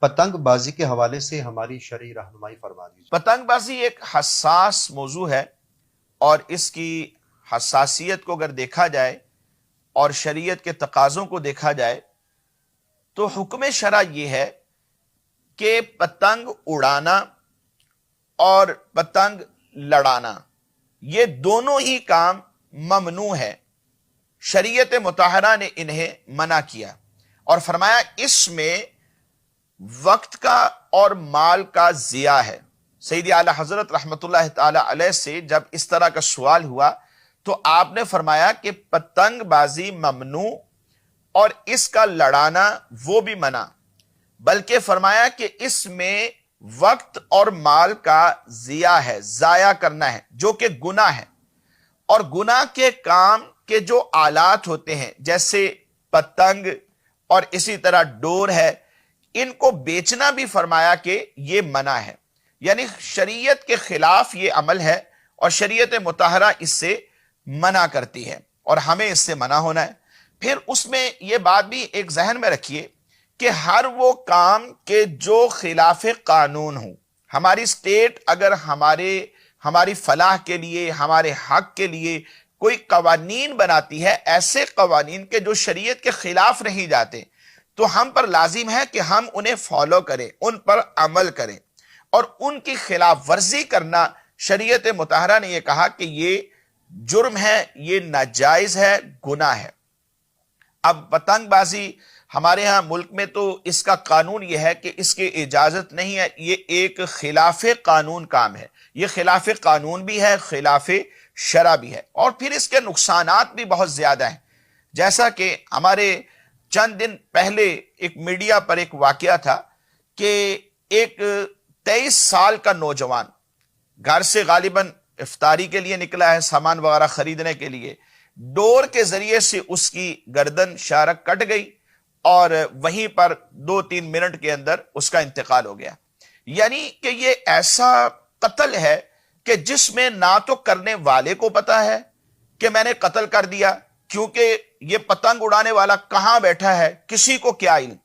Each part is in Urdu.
پتنگ بازی کے حوالے سے ہماری شرعی رہنمائی فرما دیجیے۔ پتنگ بازی ایک حساس موضوع ہے، اور اس کی حساسیت کو اگر دیکھا جائے اور شریعت کے تقاضوں کو دیکھا جائے تو حکم شرع یہ ہے کہ پتنگ اڑانا اور پتنگ لڑانا یہ دونوں ہی کام ممنوع ہے۔ شریعت مطہرہ نے انہیں منع کیا اور فرمایا اس میں وقت کا اور مال کا ضیاع ہے۔ سیدی اعلی حضرت رحمت اللہ تعالی علیہ سے جب اس طرح کا سوال ہوا تو آپ نے فرمایا کہ پتنگ بازی ممنوع اور اس کا لڑانا وہ بھی منع، بلکہ فرمایا کہ اس میں وقت اور مال کا ضیاع ہے، ضائع کرنا ہے، جو کہ گناہ ہے۔ اور گناہ کے کام کے جو آلات ہوتے ہیں جیسے پتنگ اور اسی طرح ڈور ہے، ان کو بیچنا بھی فرمایا کہ یہ منع ہے، یعنی شریعت کے خلاف یہ عمل ہے اور شریعت مطہرہ اس سے منع کرتی ہے اور ہمیں اس سے منع ہونا ہے۔ پھر اس میں یہ بات بھی ایک ذہن میں رکھیے کہ ہر وہ کام کے جو خلاف قانون ہوں، ہماری اسٹیٹ اگر ہماری فلاح کے لیے، ہمارے حق کے لیے کوئی قوانین بناتی ہے، ایسے قوانین کے جو شریعت کے خلاف نہیں جاتے، تو ہم پر لازم ہے کہ ہم انہیں فالو کریں، ان پر عمل کریں، اور ان کی خلاف ورزی کرنا شریعت مطہرہ نے یہ کہا کہ یہ جرم ہے، یہ ناجائز ہے، گناہ ہے۔ اب پتنگ بازی ہمارے ہاں ملک میں تو اس کا قانون یہ ہے کہ اس کی اجازت نہیں ہے، یہ ایک خلاف قانون کام ہے، یہ خلاف قانون بھی ہے، خلاف شرع بھی ہے، اور پھر اس کے نقصانات بھی بہت زیادہ ہیں۔ جیسا کہ ہمارے چند دن پہلے ایک میڈیا پر ایک واقعہ تھا کہ ایک 23 سال کا نوجوان گھر سے غالباً افطاری کے لیے نکلا ہے، سامان وغیرہ خریدنے کے لیے، ڈور کے ذریعے سے اس کی گردن شارک کٹ گئی اور وہیں پر 2-3 منٹ کے اندر اس کا انتقال ہو گیا۔ یعنی کہ یہ ایسا قتل ہے کہ جس میں نہ تو کرنے والے کو پتا ہے کہ میں نے قتل کر دیا، کیونکہ یہ پتنگ اڑانے والا کہاں بیٹھا ہے کسی کو کیا علم،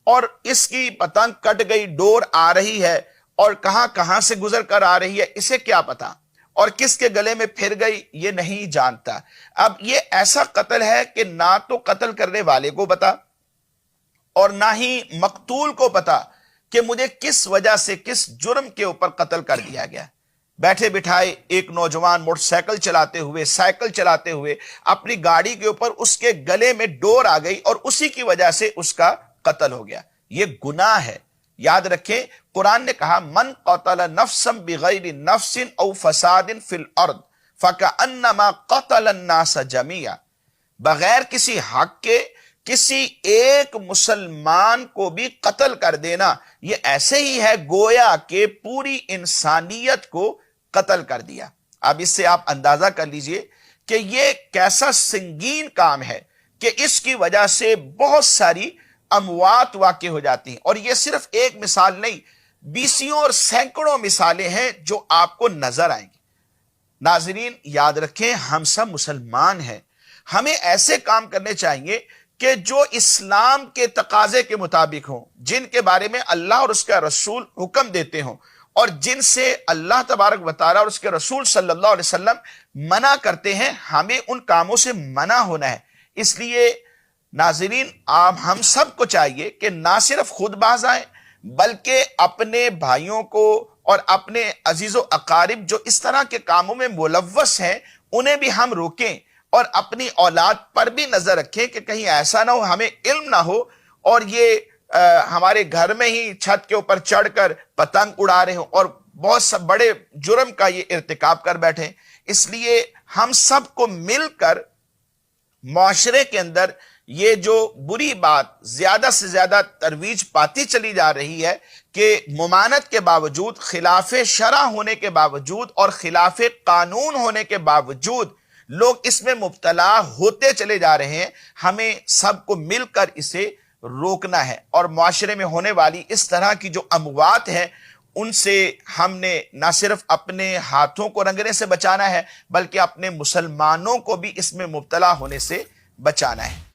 اور اس کی پتنگ کٹ گئی، ڈور آ رہی ہے اور کہاں کہاں سے گزر کر آ رہی ہے اسے کیا پتا، اور کس کے گلے میں پھر گئی یہ نہیں جانتا۔ اب یہ ایسا قتل ہے کہ نہ تو قتل کرنے والے کو پتا اور نہ ہی مقتول کو پتا کہ مجھے کس وجہ سے، کس جرم کے اوپر قتل کر دیا گیا۔ بیٹھے بٹھائے ایک نوجوان موٹر سائیکل چلاتے ہوئے، سائیکل چلاتے ہوئے اپنی گاڑی کے اوپر اس کے گلے میں ڈور آ گئی اور اسی کی وجہ سے اس کا قتل ہو گیا۔ یہ گناہ ہے۔ یاد رکھیں قرآن نے کہا من قتل نفسا بغیر نفس او فساد فی الارض فکأنما قتل الناس جميعا، بغیر کسی حق کے کسی ایک مسلمان کو بھی قتل کر دینا یہ ایسے ہی ہے گویا کہ پوری انسانیت کو قتل کر دیا۔ اب اس سے آپ اندازہ کر لیجئے کہ یہ کیسا سنگین کام ہے کہ اس کی وجہ سے بہت ساری اموات واقع ہو جاتی ہیں، اور یہ صرف ایک مثال نہیں، بیسیوں اور سینکڑوں مثالیں ہیں جو آپ کو نظر آئیں گی۔ ناظرین یاد رکھیں ہم سب مسلمان ہیں، ہمیں ایسے کام کرنے چاہیے کہ جو اسلام کے تقاضے کے مطابق ہوں، جن کے بارے میں اللہ اور اس کا رسول حکم دیتے ہوں، اور جن سے اللہ تبارک و تعالیٰ اور اس کے رسول صلی اللہ علیہ وسلم منع کرتے ہیں، ہمیں ان کاموں سے منع ہونا ہے۔ اس لیے ناظرین آپ ہم سب کو چاہیے کہ نہ صرف خود باز آئیں بلکہ اپنے بھائیوں کو اور اپنے عزیز و اقارب جو اس طرح کے کاموں میں ملوث ہیں انہیں بھی ہم روکیں، اور اپنی اولاد پر بھی نظر رکھیں کہ کہیں ایسا نہ ہو ہمیں علم نہ ہو اور یہ ہمارے گھر میں ہی چھت کے اوپر چڑھ کر پتنگ اڑا رہے ہوں اور بہت سب بڑے جرم کا یہ ارتکاب کر بیٹھیں۔ اس لیے ہم سب کو مل کر معاشرے کے اندر یہ جو بری بات زیادہ سے زیادہ ترویج پاتی چلی جا رہی ہے کہ ممانعت کے باوجود، خلاف شرع ہونے کے باوجود اور خلاف قانون ہونے کے باوجود لوگ اس میں مبتلا ہوتے چلے جا رہے ہیں، ہمیں سب کو مل کر اسے روکنا ہے، اور معاشرے میں ہونے والی اس طرح کی جو اموات ہیں ان سے ہم نے نہ صرف اپنے ہاتھوں کو رنگنے سے بچانا ہے بلکہ اپنے مسلمانوں کو بھی اس میں مبتلا ہونے سے بچانا ہے۔